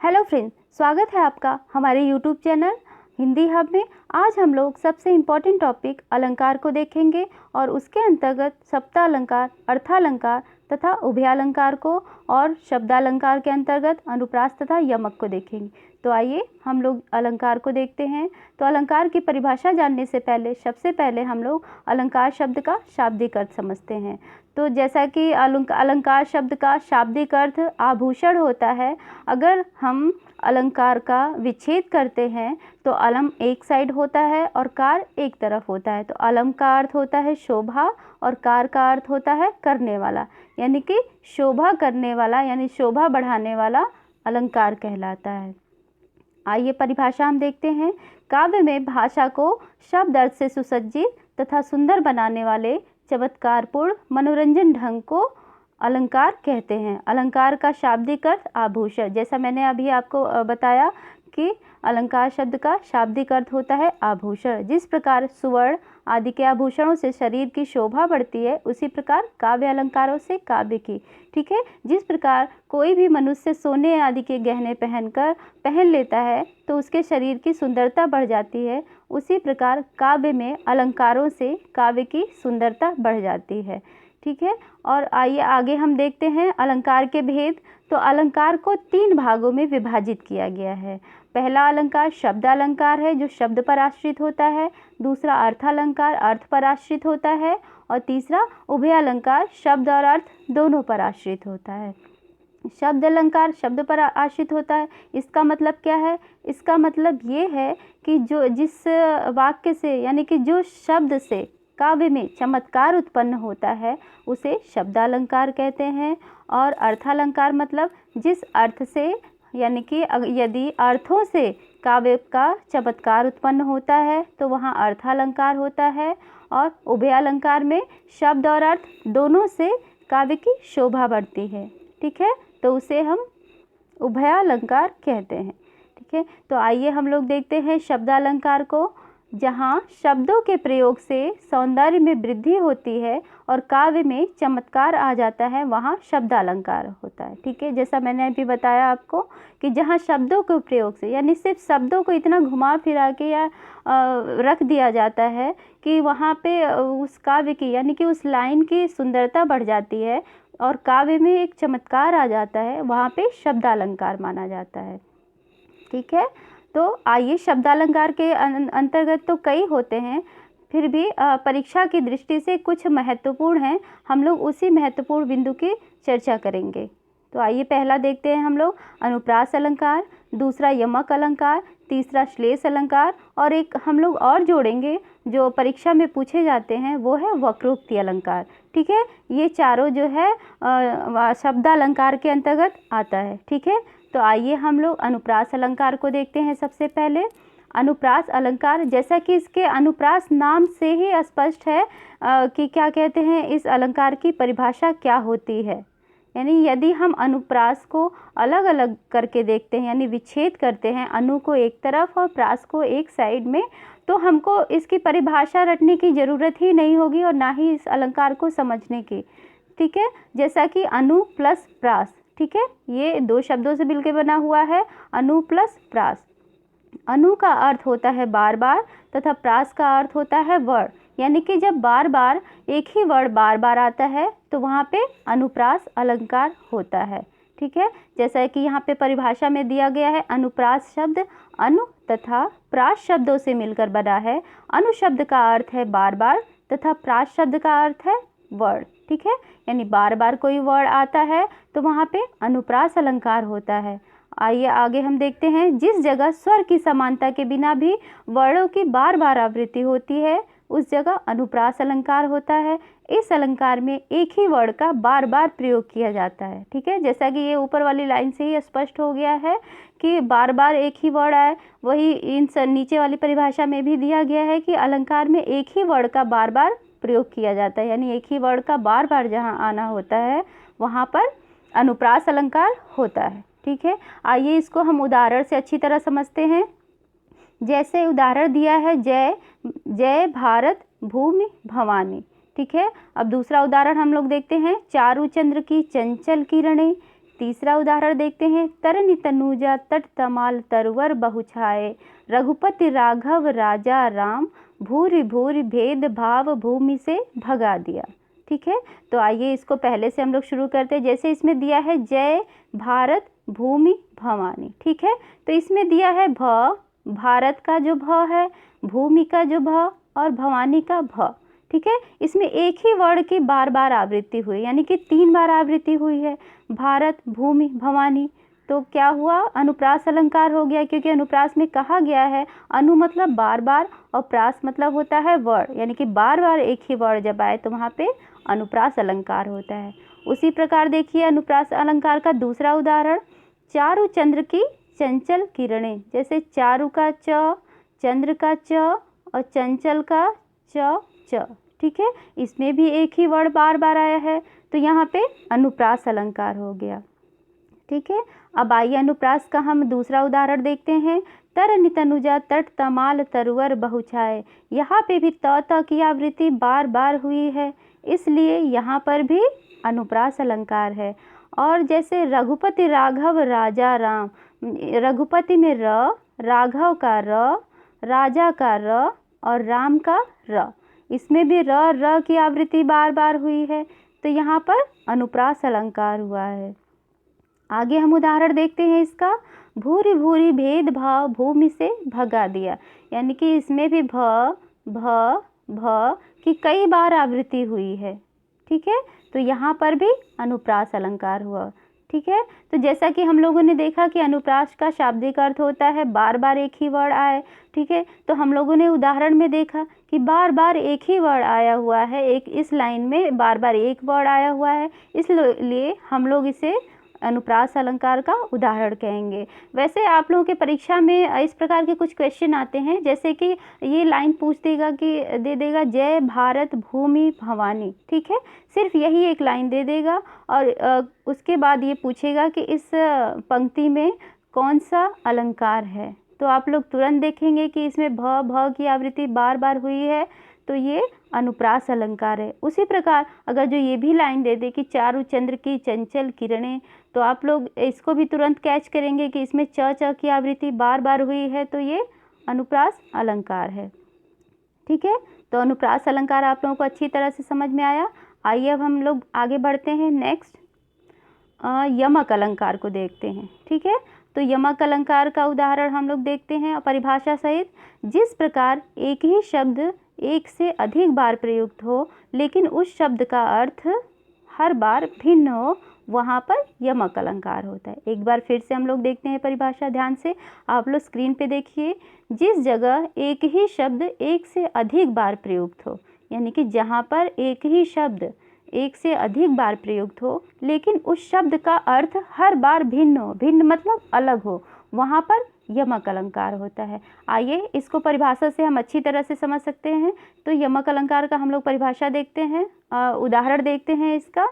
Hello friends, स्वागत है आपका हमारे यूट्यूब चैनल हिंदी हब में। आज हम लोग सबसे इम्पॉर्टेंट टॉपिक अलंकार को देखेंगे और उसके अंतर्गत सप्तालंकार, अर्थालंकार तथा उभयालंकार को और शब्दालंकार के अंतर्गत अनुप्रास तथा यमक को देखेंगे। तो आइए हम लोग अलंकार को देखते हैं। तो अलंकार की परिभाषा जानने से पहले सबसे पहले हम लोग अलंकार शब्द का शाब्दिक अर्थ समझते हैं। तो जैसा कि अलंकार शब्द का शाब्दिक अर्थ आभूषण होता है। अगर हम अलंकार का विच्छेद करते हैं तो अलम एक साइड होता है और कार एक तरफ होता है। तो अलम का अर्थ होता है शोभा और कार का अर्थ होता है करने वाला, यानी कि शोभा करने वाला यानी शोभा बढ़ाने वाला अलंकार कहलाता है। आइए परिभाषा हम देखते हैं। काव्य में भाषा को शब्द अर्थ से सुसज्जित तथा सुंदर बनाने वाले चमत्कारपूर्ण मनोरंजन ढंग को अलंकार कहते हैं। अलंकार का शाब्दिक अर्थ आभूषण, जैसा मैंने अभी आपको बताया कि अलंकार शब्द का शाब्दिक अर्थ होता है आभूषण। जिस प्रकार सुवर्ण आदि के आभूषणों से शरीर की शोभा बढ़ती है, उसी प्रकार काव्य अलंकारों से काव्य की, ठीक है। जिस प्रकार कोई भी मनुष्य सोने आदि के गहने पहन लेता है तो उसके शरीर की सुंदरता बढ़ जाती है, उसी प्रकार काव्य में अलंकारों से काव्य की सुंदरता बढ़ जाती है, ठीक है। और आइए आगे हम देखते हैं अलंकार के भेद। तो अलंकार को 3 भागों में विभाजित किया गया है। पहला अलंकार शब्दालंकार है जो शब्द पर आश्रित होता है, दूसरा अर्थालंकार अर्थ पर आश्रित होता है और तीसरा उभयालंकार शब्द और अर्थ दोनों पर आश्रित होता है। शब्द अलंकार शब्द पर आश्रित होता है, इसका मतलब क्या है? इसका मतलब ये है कि जिस वाक्य से यानी कि जो शब्द से काव्य में चमत्कार उत्पन्न होता है उसे शब्दालंकार कहते हैं। और अर्थालंकार मतलब जिस अर्थ से यानी कि यदि अर्थों से काव्य का चमत्कार उत्पन्न होता है तो वहाँ अर्थालंकार होता है। और उभयालंकार में शब्द और अर्थ दोनों से काव्य की शोभा बढ़ती है, ठीक है, तो उसे हम उभयालंकार कहते हैं, ठीक है। तो आइए हम लोग देखते हैं शब्दालंकार को। जहाँ शब्दों के प्रयोग से सौंदर्य में वृद्धि होती है और काव्य में चमत्कार आ जाता है, वहाँ शब्दालंकार होता है, ठीक है। जैसा मैंने अभी बताया आपको कि जहाँ शब्दों के प्रयोग से यानी सिर्फ शब्दों को इतना घुमा फिरा के या रख दिया जाता है कि वहाँ पे उस काव्य की यानी कि उस लाइन की सुंदरता बढ़ जाती है और काव्य में एक चमत्कार आ जाता है, वहाँ पे शब्दालंकार माना जाता है, ठीक है। तो आइए शब्दालंकार के अंतर्गत तो कई होते हैं, फिर भी परीक्षा की दृष्टि से कुछ महत्वपूर्ण हैं। हम लोग उसी महत्वपूर्ण बिंदु की चर्चा करेंगे। तो आइए पहला देखते हैं हम लोग अनुप्रास अलंकार, दूसरा यमक अलंकार, तीसरा श्लेष अलंकार और एक हम लोग और जोड़ेंगे जो परीक्षा में पूछे जाते हैं, वो है वक्रोक्ति अलंकार, ठीक है। ये चारों जो है शब्दालंकार के अंतर्गत आता है, ठीक है। तो आइए हम लोग अनुप्रास अलंकार को देखते हैं। सबसे पहले अनुप्रास अलंकार, जैसा कि इसके अनुप्रास नाम से ही स्पष्ट है कि क्या कहते हैं, इस अलंकार की परिभाषा क्या होती है। यानी यदि हम अनुप्रास को अलग अलग करके देखते हैं यानी विच्छेद करते हैं, अनु को एक तरफ और प्रास को एक साइड में, तो हमको इसकी परिभाषा रटने की ज़रूरत ही नहीं होगी और ना ही इस अलंकार को समझने की, ठीक है। जैसा कि अनु प्लस प्रास, ठीक है, ये 2 शब्दों से मिलकर बना हुआ है, अनु प्लस प्रास। अनु का अर्थ होता है बार बार तथा प्रास का अर्थ होता है वर्ण, यानी कि जब बार बार एक ही वर्ण बार बार आता है तो वहाँ पे अनुप्रास अलंकार होता है, ठीक है। जैसा कि यहाँ पे परिभाषा में दिया गया है, अनुप्रास शब्द अनु तथा प्रास शब्दों से मिलकर बना है। अनु शब्द का अर्थ है बार बार तथा प्रास शब्द का अर्थ है वर्ण, ठीक है, यानी बार बार कोई वर्ण आता है तो वहाँ पे अनुप्रास अलंकार होता है। आइए आगे हम देखते हैं। जिस जगह स्वर की समानता के बिना भी वर्णों की बार बार आवृत्ति होती है उस जगह अनुप्रास अलंकार होता है। इस अलंकार में एक ही वर्ण का बार बार प्रयोग किया जाता है, ठीक है। जैसा कि ये ऊपर वाली लाइन से ही स्पष्ट हो गया है कि बार बार एक ही वर्ण आए, वही इन नीचे वाली परिभाषा में भी दिया गया है कि अलंकार में एक ही वर्ण का बार बार प्रयोग किया जाता है, यानी एक ही वर्ण का बार बार जहाँ आना होता है वहाँ पर अनुप्रास अलंकार होता है, ठीक है। आइए इसको हम उदाहरण से अच्छी तरह समझते हैं। जैसे उदाहरण दिया है, जय जय भारत भूमि भवानी, ठीक है। अब दूसरा उदाहरण हम लोग देखते हैं। चारू चंद्र की चंचल किरणें तीसरा उदाहरण देखते हैं, तरनि तनुजा तट तमाल तरवर बहुछाए, रघुपति राघव राजा राम, भूरि भूरि भेद भाव भूमि से भगा दिया। ठीक है, तो आइए इसको पहले से हम लोग शुरू करते हैं। जैसे इसमें दिया है जय भारत भूमि भवानी। ठीक है, तो इसमें दिया है भ, भारत का जो भ है, भूमि का जो भ और भवानी का भ। ठीक है, इसमें एक ही वर्ड की बार बार आवृत्ति हुई, यानी कि 3 बार आवृत्ति हुई है, भारत भूमि भवानी। तो क्या हुआ, अनुप्रास अलंकार हो गया, क्योंकि अनुप्रास में कहा गया है अनु मतलब बार बार और प्रास मतलब होता है वर्ड, यानी कि बार बार एक ही वर्ड जब आए तो वहाँ पे अनुप्रास अलंकार होता है। उसी प्रकार देखिए अनुप्रास अलंकार का दूसरा उदाहरण, चारु चंद्र की चंचल किरणें। जैसे चारु का च, चंद्र का च और चंचल का च च। ठीक है, इसमें भी एक ही वर्ड बार बार आया है, तो यहाँ पे अनुप्रास अलंकार हो गया। ठीक है, अब आइए अनुप्रास का हम दूसरा उदाहरण देखते हैं, तरनि तनुजा तट तमाल तरवर बहुछाए। यहाँ पे भी त की आवृत्ति बार बार हुई है, इसलिए यहाँ पर भी अनुप्रास अलंकार है। और जैसे रघुपति राघव राजा राम, रघुपति में र, राघव का र, राजा का र और राम का र, इसमें भी र की आवृत्ति बार बार हुई है, तो यहाँ पर अनुप्रास अलंकार हुआ है। आगे हम उदाहरण देखते हैं इसका, भूरि भूरि भेद भाव भूमि से भगा दिया। यानी कि इसमें भी भ की कई बार आवृत्ति हुई है। ठीक है, तो यहाँ पर भी अनुप्रास अलंकार हुआ। ठीक है, तो जैसा कि हम लोगों ने देखा कि अनुप्रास का शाब्दिक अर्थ होता है बार बार एक ही वर्ड आए। ठीक है, तो हम लोगों ने उदाहरण में देखा कि बार बार एक ही वर्ड आया हुआ है, एक इस लाइन में बार बार एक वर्ड आया हुआ है, इसलिए हम लोग इसे अनुप्रास अलंकार का उदाहरण कहेंगे। वैसे आप लोगों के परीक्षा में इस प्रकार के कुछ क्वेश्चन आते हैं, जैसे कि ये लाइन पूछ देगा कि दे देगा जय भारत भूमि भवानी। ठीक है, सिर्फ यही एक लाइन दे देगा और उसके बाद ये पूछेगा कि इस पंक्ति में कौन सा अलंकार है, तो आप लोग तुरंत देखेंगे कि इसमें भ की आवृत्ति बार बार हुई है, तो ये अनुप्रास अलंकार है। उसी प्रकार अगर जो ये भी लाइन दे दे कि चारु चंद्र की चंचल किरणें, तो आप लोग इसको भी तुरंत कैच करेंगे कि इसमें च की आवृत्ति बार बार हुई है, तो ये अनुप्रास अलंकार है। ठीक है, तो अनुप्रास अलंकार आप लोगों को अच्छी तरह से समझ में आया। आइए अब हम लोग आगे बढ़ते हैं, नेक्स्ट यमक अलंकार को देखते हैं। ठीक है, तो यमक अलंकार का उदाहरण हम लोग देखते हैं परिभाषा सहित। जिस प्रकार एक ही शब्द एक से अधिक बार प्रयुक्त हो लेकिन उस शब्द का अर्थ हर बार भिन्न हो, वहाँ पर यमक अलंकार होता है। एक बार फिर से हम लोग देखते हैं परिभाषा, ध्यान से आप लोग स्क्रीन पे देखिए। जिस जगह एक ही शब्द एक से अधिक बार प्रयुक्त हो, यानी कि जहाँ पर एक ही शब्द एक से अधिक बार प्रयुक्त हो लेकिन उस शब्द का अर्थ हर बार भिन्न हो, भिन्न मतलब अलग हो, वहाँ पर यमक अलंकार होता है। आइए इसको परिभाषा से हम अच्छी तरह से समझ सकते हैं। तो यमक अलंकार का हम लोग परिभाषा देखते हैं, उदाहरण देखते हैं। इसका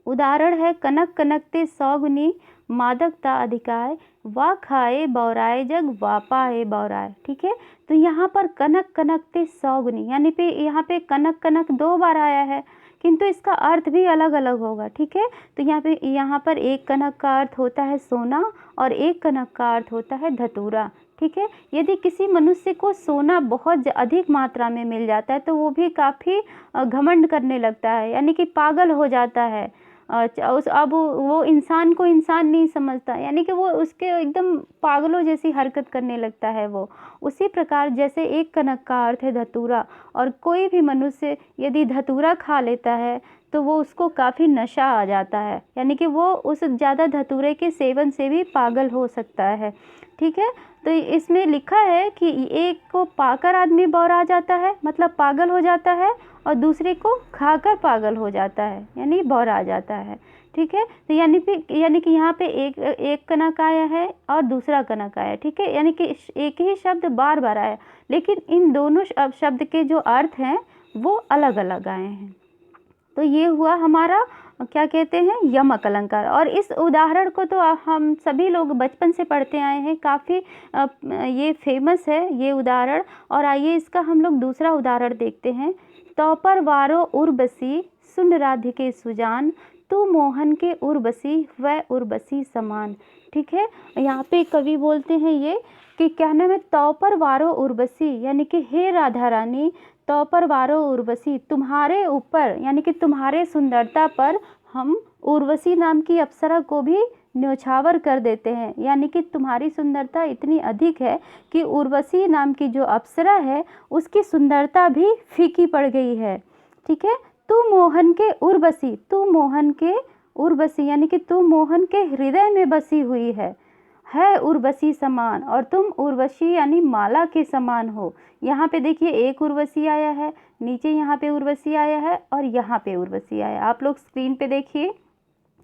उदाहरण है, कनक कनकते सौगुनी मादकता अधिकाय, वा खाए बौराए जग वापाए बौराए। ठीक है, तो यहाँ पर कनक कनकते सौगुनी, यानी पे यहाँ पे कनक कनक 2 बार आया है, किंतु इसका अर्थ भी अलग अलग होगा। ठीक है, तो यहाँ पर एक कनक का अर्थ होता है सोना और एक कनक का अर्थ होता है धतूरा। ठीक है, यदि किसी मनुष्य को सोना बहुत अधिक मात्रा में मिल जाता है तो वो भी काफ़ी घमंड करने लगता है, यानी कि पागल हो जाता है। अब वो इंसान को इंसान नहीं समझता, यानी कि वो उसके एकदम पागलों जैसी हरकत करने लगता है वो। उसी प्रकार जैसे एक कनक का अर्थ है धतूरा, और कोई भी मनुष्य यदि धतूरा खा लेता है तो वो उसको काफ़ी नशा आ जाता है, यानी कि वो उस ज़्यादा धतूरे के सेवन से भी पागल हो सकता है। ठीक है, तो इसमें लिखा है कि एक को पाकर आदमी बौरा जाता है, मतलब पागल हो जाता है, और दूसरे को खाकर पागल हो जाता है, यानी बौरा जाता है। ठीक है, तो यानी कि यहाँ पे एक कनक आया है और दूसरा कनक आया। ठीक है, यानी कि एक ही शब्द बार बार आया, लेकिन इन दोनों शब्द के जो अर्थ हैं वो अलग अलग आए हैं। तो ये हुआ हमारा क्या कहते हैं यमक अलंकार। और इस उदाहरण को तो हम सभी लोग बचपन से पढ़ते आए हैं, काफ़ी ये फेमस है ये उदाहरण। और आइए इसका हम लोग दूसरा उदाहरण देखते हैं। तो पर वारो उर्वशी सुन राधिके सुजान, तू मोहन के उर्वशी व उर्वशी समान। ठीक है, यहाँ पे कवि बोलते हैं ये कि क्या नाम है, तौ पर वारो उर्वशी, यानी कि हे राधा रानी तौ पर वारो उर्वशी, तुम्हारे ऊपर यानी कि तुम्हारे सुंदरता पर हम उर्वशी नाम की अप्सरा को भी न्योछावर कर देते हैं। यानी कि तुम्हारी सुंदरता इतनी अधिक है कि उर्वशी नाम की जो अप्सरा है उसकी सुंदरता भी फीकी पड़ गई है। ठीक है, तू मोहन के उर्वशी, तू मोहन के उर्वशी यानी कि तू मोहन के हृदय में बसी हुई है उर्वशी समान, और तुम उर्वशी यानी माला के समान हो। यहाँ पे देखिए एक उर्वशी आया है, नीचे यहाँ पे उर्वशी आया है और यहाँ पे उर्वशी आया। आप लोग स्क्रीन पे देखिए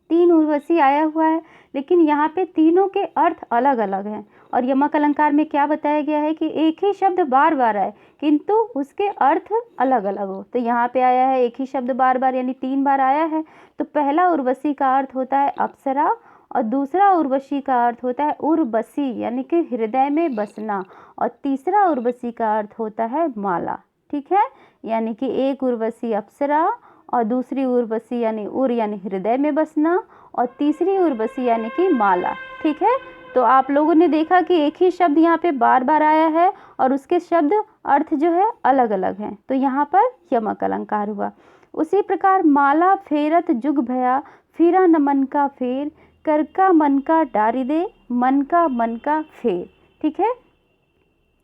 3 उर्वशी आया हुआ है, लेकिन यहाँ पे तीनों के अर्थ अलग अलग हैं। और यमक अलंकार में क्या बताया गया है कि एक ही शब्द बार बार आए किंतु उसके अर्थ अलग अलग हो। तो यहाँ पे आया है एक ही शब्द बार बार यानी 3 बार आया है। तो पहला उर्वशी का अर्थ होता है अप्सरा और दूसरा उर्वशी का अर्थ होता है उर्वशी यानी कि हृदय में बसना, और तीसरा उर्वशी का अर्थ होता है माला। ठीक है, यानी कि एक उर्वशी अप्सरा और दूसरी उर्वशी यानी उर यानी हृदय में बसना और तीसरी उर्वशी यानी कि माला। ठीक है, तो आप लोगों ने देखा कि एक ही शब्द यहाँ पे बार बार आया है और उसके शब्द अर्थ जो है अलग अलग हैं। तो यहाँ पर यमक अलंकार हुआ। उसी प्रकार माला फेरत जुग भया, फिरा न मन का फेर, कर का मन का डारी दे, मन का फेर। ठीक है,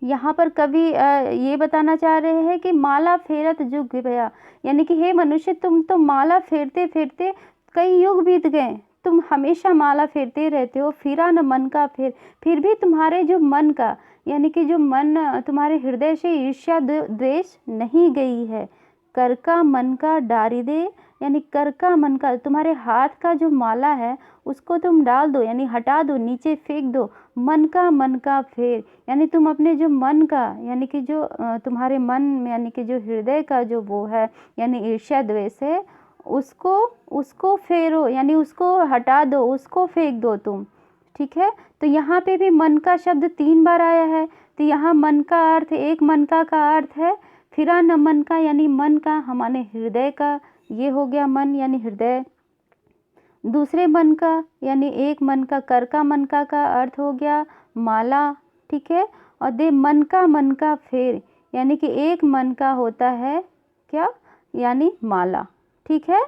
यहाँ पर कवि ये बताना चाह रहे हैं कि माला फेरत जुग भया, यानी कि हे मनुष्य तुम तो माला फेरते फेरते कई युग बीत गए, तुम हमेशा माला फेरते रहते हो। फिरा न मन का फेर, फिर भी तुम्हारे जो मन का यानी कि जो मन तुम्हारे हृदय से ईर्ष्या द्वेष नहीं गई है। कर का मन का डारी दे, यानी कर का मन का तुम्हारे हाथ का जो माला है उसको तुम डाल दो यानी हटा दो, नीचे फेंक दो। मन का फेर, यानी तुम अपने जो मन का यानी कि जो तुम्हारे मन में यानी कि जो हृदय का जो वो है यानी ईर्ष्या द्वेष है उसको फेरो यानी उसको हटा दो, उसको फेंक दो तुम। ठीक है, तो यहाँ पे भी मन का शब्द 3 बार आया है। तो यहाँ मन का अर्थ एक मन का अर्थ है फिरा न मन का यानी मन का हमारे हृदय का, ये हो गया मन यानी हृदय। दूसरे मन का यानी एक मन का कर का मन का अर्थ हो गया माला। ठीक है, और दे मन का फेर यानी कि एक मन का होता है क्या यानी माला। ठीक है,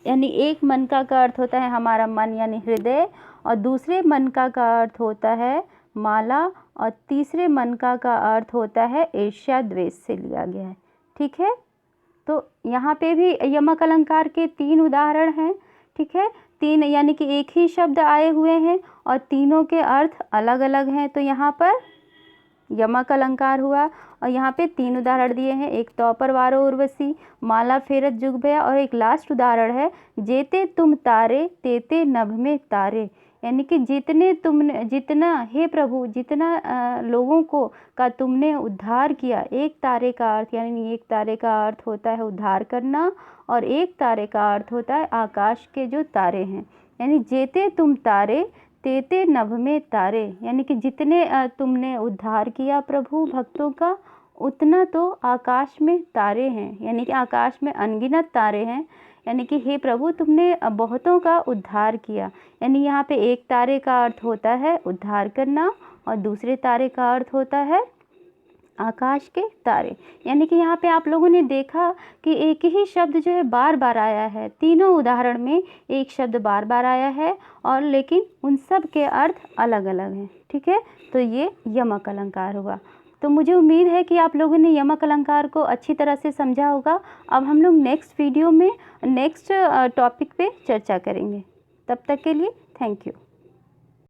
यानी एक मन का अर्थ होता है हमारा मन यानी हृदय, और दूसरे मन का अर्थ होता है माला, और तीसरे मन का अर्थ होता है ईर्ष्या द्वेष से लिया गया है। ठीक है, तो यहाँ पे भी यमक अलंकार के 3 उदाहरण हैं। ठीक है, 3 यानी कि एक ही शब्द आए हुए हैं और तीनों के अर्थ अलग अलग हैं। तो यहाँ पर यमक अलंकार हुआ और यहाँ पे 3 उदाहरण दिए हैं, एक तौ पर वारो उर्वशी, माला फेरत जुग भया, और एक लास्ट उदाहरण है जेते तुम तारे तेते नभ में तारे, यानी कि जितना हे प्रभु जितना लोगों को का तुमने उद्धार किया। एक तारे का अर्थ यानी एक तारे का अर्थ होता है उद्धार करना और एक तारे का अर्थ होता है आकाश के जो तारे हैं, यानी जेते तुम तारे तेते नभ में तारे, यानी कि जितने तुमने उद्धार किया प्रभु भक्तों का उतना तो आकाश में तारे हैं, यानी कि आकाश में अनगिनत तारे हैं। यानी कि हे प्रभु तुमने बहुतों का उद्धार किया। यानी यहाँ पे एक तारे का अर्थ होता है उद्धार करना और दूसरे तारे का अर्थ होता है आकाश के तारे। यानी कि यहाँ पे आप लोगों ने देखा कि एक ही शब्द जो है बार बार आया है, तीनों उदाहरण में एक शब्द बार बार आया है और लेकिन उन सब के अर्थ अलग अलग हैं। ठीक है, तो ये यमक अलंकार हुआ। तो मुझे उम्मीद है कि आप लोगों ने यमक अलंकार को अच्छी तरह से समझा होगा। अब हम लोग नेक्स्ट वीडियो में नेक्स्ट टॉपिक पे चर्चा करेंगे। तब तक के लिए थैंक यू।